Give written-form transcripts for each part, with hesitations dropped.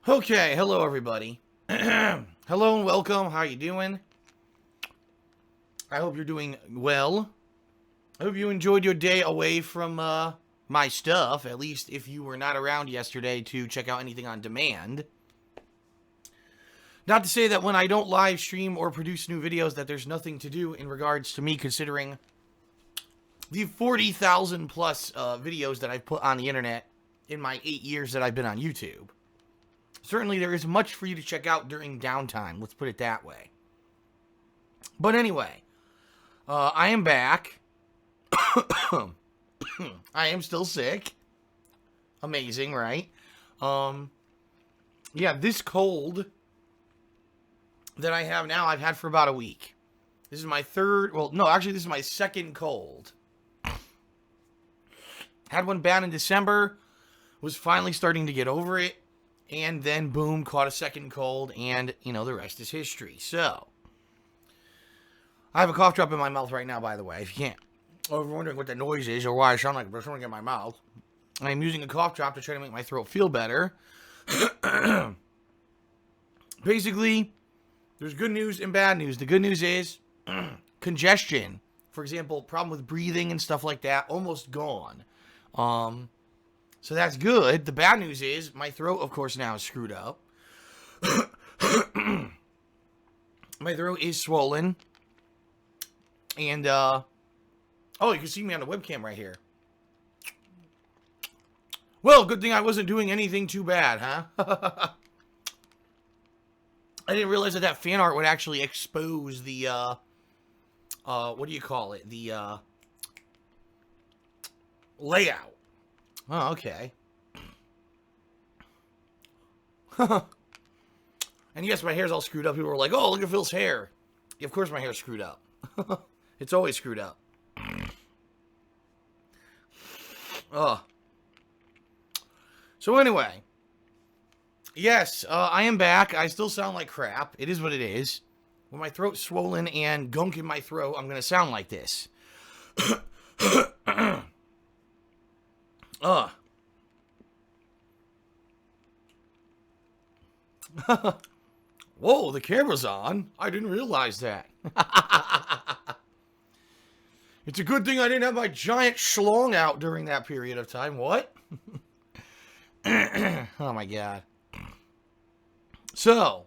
Okay, hello everybody. Hello and welcome. How you doing? I hope you're doing well. I hope you enjoyed your day away from my stuff, at least if you were not around yesterday to check out anything on demand. Not to say that when I don't live stream or produce new videos that there's nothing to do in regards to me, considering the 40,000 plus videos that I've put on the internet in my 8 years that I've been on YouTube. Certainly there is much for you to check out during downtime, let's put it that way. But anyway, I am back. I am still sick. Amazing, right? Yeah, this cold that I have now, I've had for about a week. This is my third, well, no, actually this is my second cold. Had one bad in December, was finally starting to get over it, and then boom, caught a second cold, and, you know, the rest is history. So, I have a cough drop in my mouth right now, by the way, if you can't, or if you're wondering what that noise is, or why I sound like there's something in my mouth. I'm using a cough drop to try to make my throat feel better. Basically, there's good news and bad news. The good news is, congestion, for example, problem with breathing and stuff like that, almost gone. So that's good. The bad news is my throat, of course, now is screwed up. My throat is swollen. And, oh, you can see me on the webcam right here. Well, good thing I wasn't doing anything too bad, huh? I didn't realize that fan art would actually expose the, what do you call it? The, layout. Oh, okay. And yes, my hair's all screwed up. People were like, oh, look at Phil's hair. Yeah, of course my hair's screwed up. It's always screwed up. So anyway. Yes, I am back. I still sound like crap. It is what it is. When my throat's swollen and gunk in my throat, I'm going to sound like this. Whoa, the camera's on. I didn't realize that. It's a good thing I didn't have my giant schlong out during that period of time. What? Oh my god. So,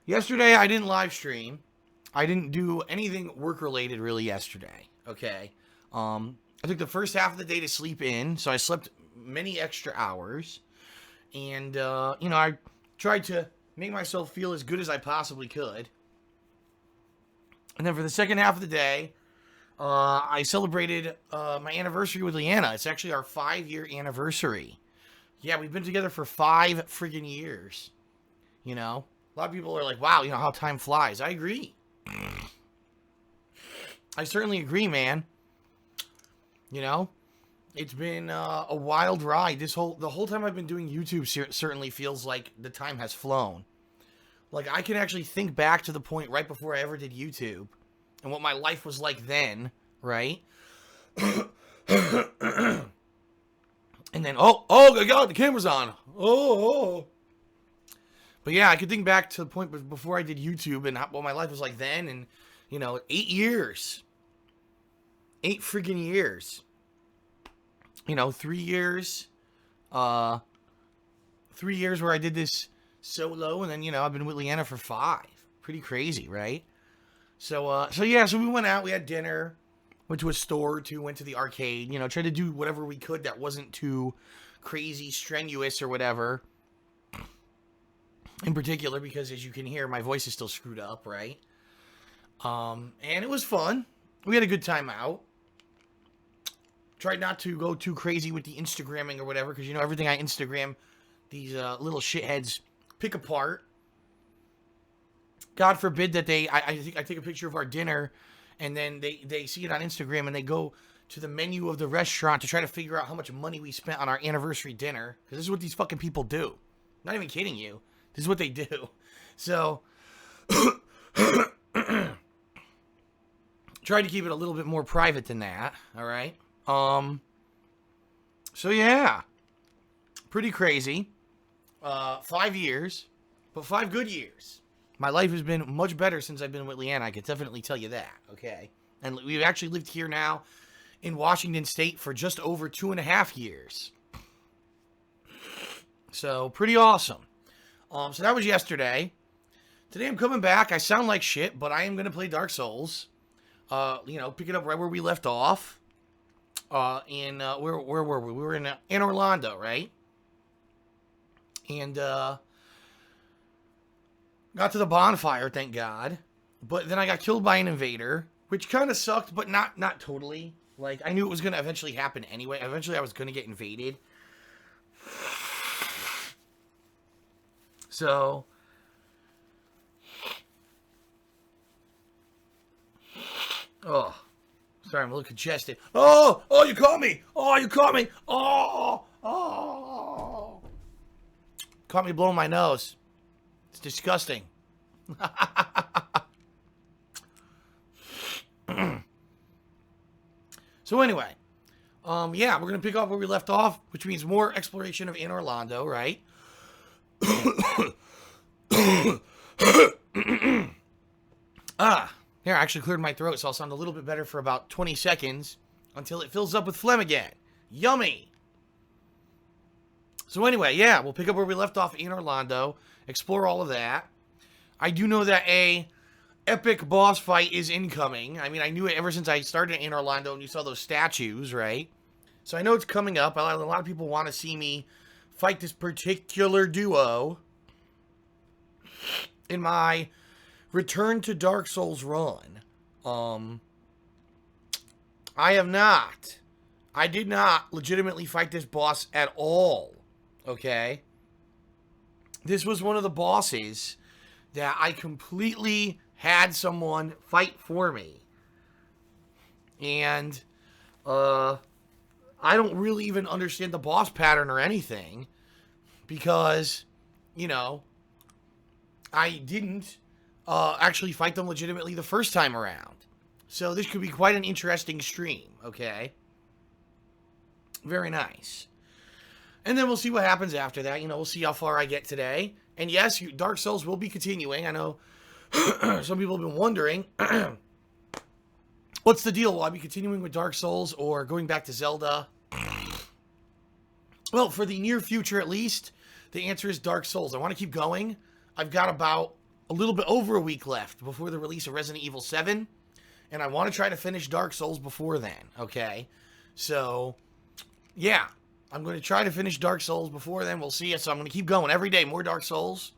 yesterday I didn't live stream. I didn't do anything work related really yesterday. Okay. I took the first half of the day to sleep in, so I slept many extra hours. And, you know, I tried to make myself feel as good as I possibly could. And then for the second half of the day, I celebrated my anniversary with Leanna. It's actually our 5-year anniversary. Yeah, we've been together for 5 friggin' years. You know? A lot of people are like, wow, you know how time flies. I agree. I certainly agree, man. You know? It's been a wild ride. The whole time I've been doing YouTube certainly feels like the time has flown. Like, I can actually think back to the point right before I ever did YouTube. And what my life was like then, right? And then, oh my god, the camera's on. Oh. But yeah, I could think back to the point before I did YouTube and what my life was like then. And, you know, 8 years. 8 friggin' years. You know, 3 years. 3 years where I did this solo. And then, you know, I've been with Leanna for 5. Pretty crazy, right? So yeah, so we went out, we had dinner, went to a store, went to the arcade, you know, tried to do whatever we could that wasn't too crazy, strenuous, or whatever. In particular, because as you can hear, my voice is still screwed up, right? And it was fun. We had a good time out. Tried not to go too crazy with the Instagramming or whatever, because, you know, everything I Instagram, these little shitheads pick apart. God forbid that I take a picture of our dinner, and then they see it on Instagram, and they go to the menu of the restaurant to try to figure out how much money we spent on our anniversary dinner. Because this is what these fucking people do. Not even kidding you. This is what they do. So, tried to keep it a little bit more private than that, alright? So yeah. Pretty crazy. 5 years, but 5 good years. My life has been much better since I've been with Leanna. I can definitely tell you that, okay? And we've actually lived here now in Washington State for just over 2.5 years. So, pretty awesome. So that was yesterday. Today I'm coming back. I sound like shit, but I am going to play Dark Souls. Pick it up right where we left off. Where were we? We were in Orlando, right? And, got to the bonfire, thank God. But then I got killed by an invader, which kind of sucked, but not totally. Like, I knew it was going to eventually happen anyway. Eventually I was going to get invaded. So, oh, sorry, I'm a little congested. Oh, you caught me. Oh, you caught me. Oh. Caught me blowing my nose. It's disgusting. So anyway, we're going to pick up where we left off, which means more exploration of in Orlando, right? Here, I actually cleared my throat, so I'll sound a little bit better for about 20 seconds until it fills up with phlegm again. Yummy! So anyway, we'll pick up where we left off in Orlando, explore all of that. I do know that a epic boss fight is incoming. I mean, I knew it ever since I started in Orlando and you saw those statues, right? So I know it's coming up. A lot of people want to see me fight this particular duo in my Return to Dark Souls run. I did not legitimately fight this boss at all. Okay? This was one of the bosses that I completely had someone fight for me. And, I don't really even understand the boss pattern or anything. Because, I didn't actually fight them legitimately the first time around. So this could be quite an interesting stream, okay? Very nice. And then we'll see what happens after that. We'll see how far I get today. And yes, Dark Souls will be continuing. I know some people have been wondering, what's the deal? Will I be continuing with Dark Souls or going back to Zelda? Well, for the near future at least, the answer is Dark Souls. I want to keep going. I've got about a little bit over a week left before the release of Resident Evil 7. And I want to try to finish Dark Souls before then, okay? So, yeah. I'm going to try to finish Dark Souls before then. We'll see. So I'm going to keep going every day. More Dark Souls.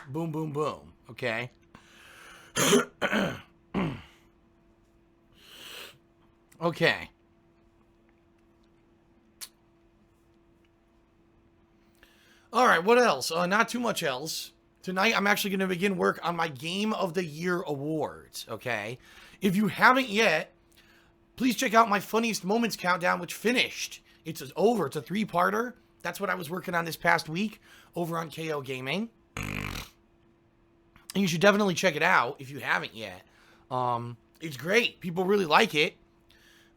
Boom, boom, boom. Okay? Okay. Alright, what else? Not too much else. Tonight, I'm actually going to begin work on my Game of the Year awards, okay? If you haven't yet, please check out my Funniest Moments Countdown, which finished. It's over. It's a 3-parter. That's what I was working on this past week over on KO Gaming. And you should definitely check it out if you haven't yet. It's great. People really like it.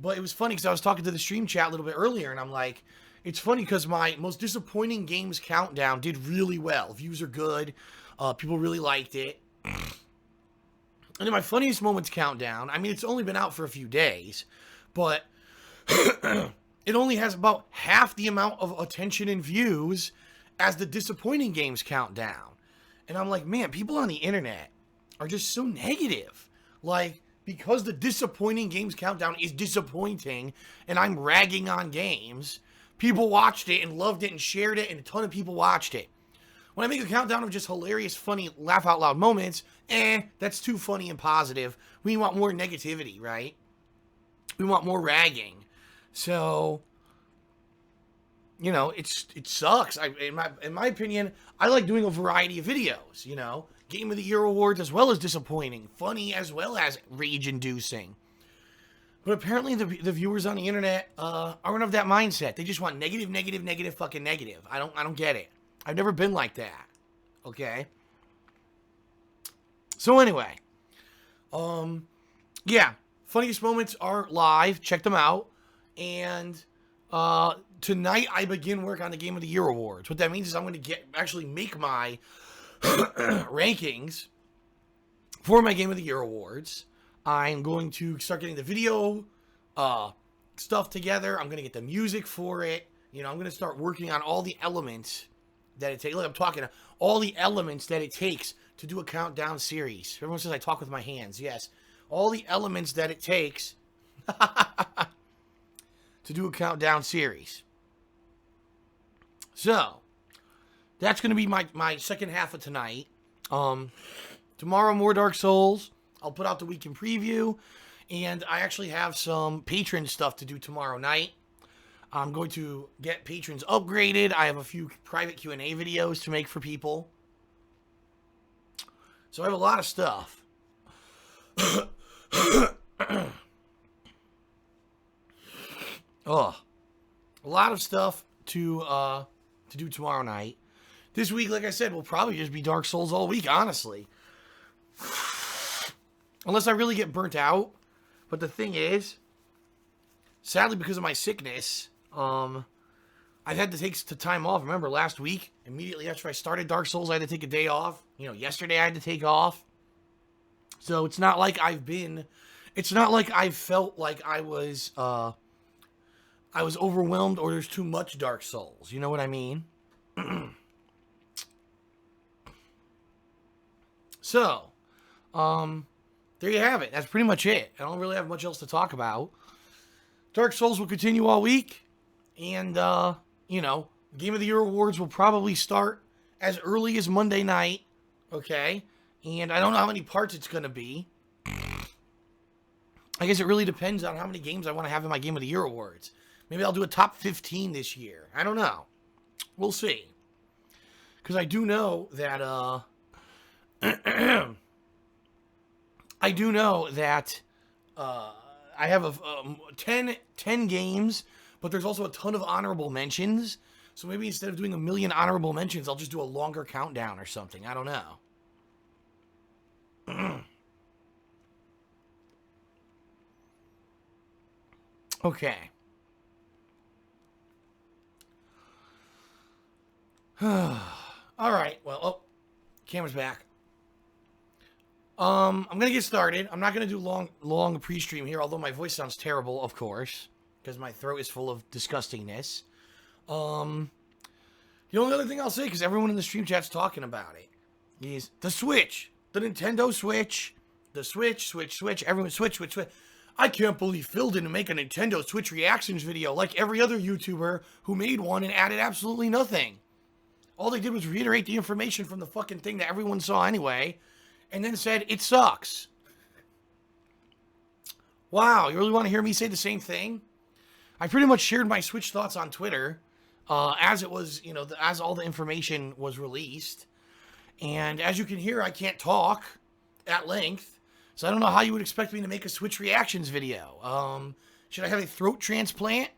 But it was funny because I was talking to the stream chat a little bit earlier, and I'm like, it's funny because my most disappointing games countdown did really well. Views are good. People really liked it. And in my Funniest Moments Countdown, I mean, it's only been out for a few days, but it only has about half the amount of attention and views as the Disappointing Games Countdown. And I'm like, man, people on the internet are just so negative. Like, because the Disappointing Games Countdown is disappointing, and I'm ragging on games, people watched it and loved it and shared it, and a ton of people watched it. When I make a countdown of just hilarious, funny, laugh-out-loud moments, that's too funny and positive. We want more negativity, right? We want more ragging. So, it sucks. In my opinion, I like doing a variety of videos, Game of the Year awards as well as disappointing, funny as well as rage-inducing. But apparently the viewers on the internet aren't of that mindset. They just want negative, negative, negative, fucking negative. I don't get it. I've never been like that. Okay? So anyway. Funniest Moments are live. Check them out. And tonight I begin work on the Game of the Year awards. What that means is I'm going to actually make my rankings for my Game of the Year awards. I'm going to start getting the video stuff together. I'm going to get the music for it. You know, I'm going to start working on all the elements that it takes. Look, I'm talking all the elements that it takes to do a countdown series. Everyone says I talk with my hands. Yes. All the elements that it takes to do a countdown series. So, that's going to be my second half of tonight. Tomorrow, more Dark Souls. I'll put out the weekend preview. And I actually have some patron stuff to do tomorrow night. I'm going to get patrons upgraded. I have a few private Q&A videos to make for people. So I have a lot of stuff. Oh, a lot of stuff to do tomorrow night. This week, like I said, will probably just be Dark Souls all week, honestly. Unless I really get burnt out. But the thing is, sadly, because of my sickness, I've had to take the time off. Remember, last week, immediately after I started Dark Souls, I had to take a day off. You know, yesterday I had to take off. So it's not like I've felt like I was overwhelmed or there's too much Dark Souls. You know what I mean? So, there you have it. That's pretty much it. I don't really have much else to talk about. Dark Souls will continue all week. And, you know, Game of the Year awards will probably start as early as Monday night. Okay? And I don't know how many parts it's going to be. I guess it really depends on how many games I want to have in my Game of the Year awards. Maybe I'll do a top 15 this year. I don't know. We'll see. Because I do know that, I have 10 games, but there's also a ton of honorable mentions. So maybe instead of doing a million honorable mentions, I'll just do a longer countdown or something. I don't know. Okay. All right. Well, camera's back. I'm going to get started. I'm not going to do long pre-stream here, although my voice sounds terrible, of course, because my throat is full of disgustingness. The only other thing I'll say, because everyone in the stream chat's talking about it, is the Switch. The Nintendo Switch. The Switch. Everyone, Switch. I can't believe Phil didn't make a Nintendo Switch reactions video like every other YouTuber who made one and added absolutely nothing. All they did was reiterate the information from the fucking thing that everyone saw anyway, and then said, it sucks. Wow, you really want to hear me say the same thing? I pretty much shared my Switch thoughts on Twitter, as it was, you know, as all the information was released. And as you can hear, I can't talk at length, so I don't know how you would expect me to make a Switch reactions video. Should I have a throat transplant?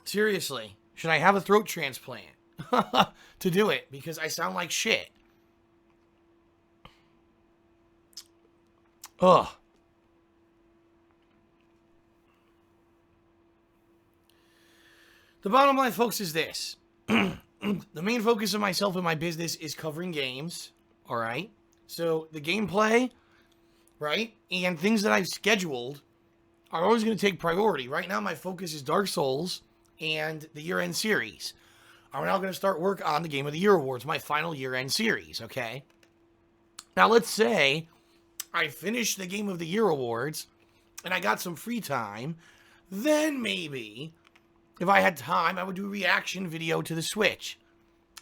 Seriously, should I have a throat transplant to do it? Because I sound like shit. Ugh. The bottom line, folks, is this. The main focus of myself and my business is covering games, alright? So, the gameplay, right, and things that I've scheduled are always going to take priority. Right now, my focus is Dark Souls and the year-end series. I'm now going to start work on the Game of the Year awards, my final year-end series, okay? Now, let's say I finish the Game of the Year awards and I got some free time, then maybe, if I had time, I would do a reaction video to the Switch.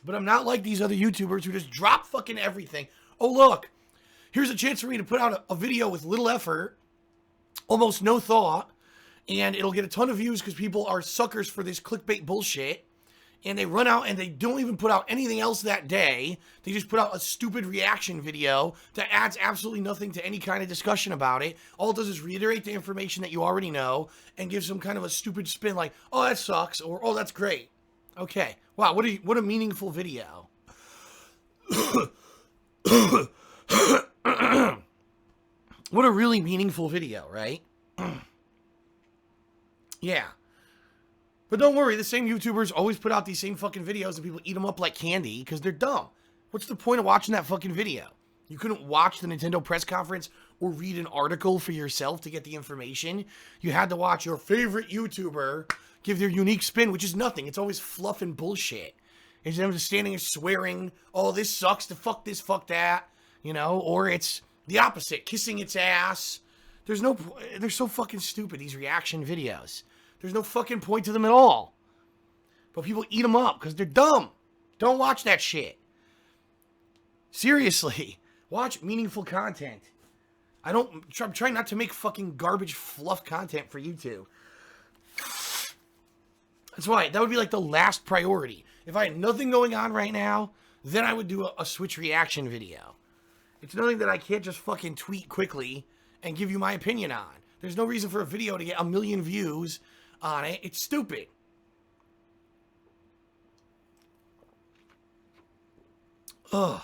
But I'm not like these other YouTubers who just drop fucking everything. Oh, look, here's a chance for me to put out a video with little effort, almost no thought, and it'll get a ton of views because people are suckers for this clickbait bullshit. And they run out and they don't even put out anything else that day. They just put out a stupid reaction video that adds absolutely nothing to any kind of discussion about it. All it does is reiterate the information that you already know and give some kind of a stupid spin like, oh, that sucks, or oh, that's great. Okay. Wow, what a meaningful video. What a really meaningful video, right? Yeah. But don't worry, the same YouTubers always put out these same fucking videos and people eat them up like candy because they're dumb. What's the point of watching that fucking video? You couldn't watch the Nintendo press conference or read an article for yourself to get the information. You had to watch your favorite YouTuber give their unique spin, which is nothing. It's always fluff and bullshit. It's them just standing and swearing, oh, this sucks, the fuck this, fuck that, you know? Or it's the opposite, kissing its ass. They're so fucking stupid, these reaction videos. There's no fucking point to them at all. But people eat them up because they're dumb. Don't watch that shit. Seriously. Watch meaningful content. I'm trying not to make fucking garbage fluff content for YouTube. That's why. That would be like the last priority. If I had nothing going on right now, then I would do a Switch reaction video. It's nothing that I can't just fucking tweet quickly and give you my opinion on. There's no reason for a video to get 1 million views on it. It's stupid. Ugh.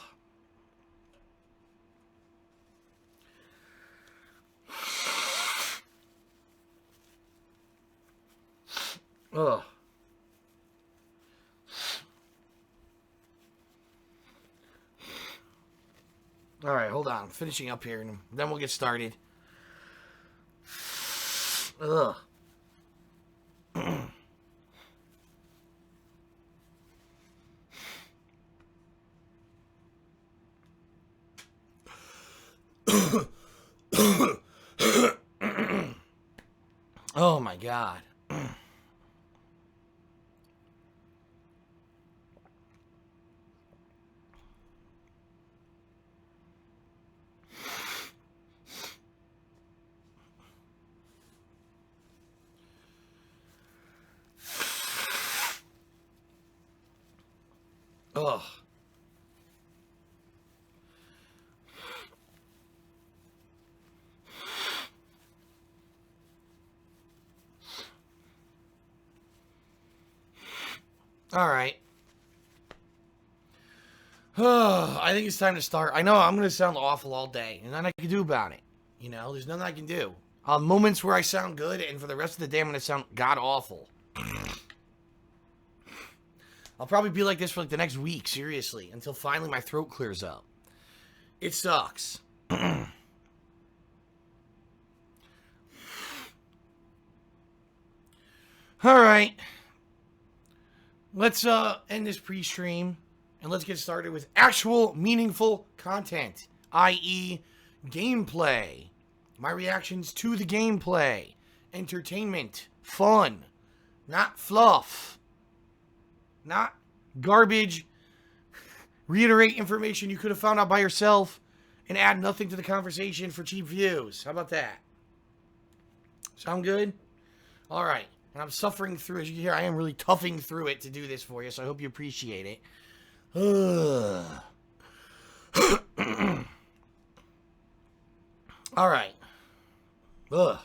Ugh. All right, hold on. I'm finishing up here, and then we'll get started. Ugh. Oh my God. Ugh. All right. I think it's time to start. I know I'm going to sound awful all day, and nothing I can do about it. You know, there's nothing I can do. Moments where I sound good, and for the rest of the day, I'm going to sound god-awful. I'll probably be like this for like the next week, seriously, until finally my throat clears up. It sucks. All right. Let's end this pre-stream, and let's get started with actual meaningful content, i.e. gameplay. My reactions to the gameplay. Entertainment. Fun. Not fluff. Not garbage. Reiterate information you could have found out by yourself and add nothing to the conversation for cheap views. How about that? Sound good? All right. And I'm suffering through, as you can hear, I am really toughing through it to do this for you, so I hope you appreciate it. All right. Ugh.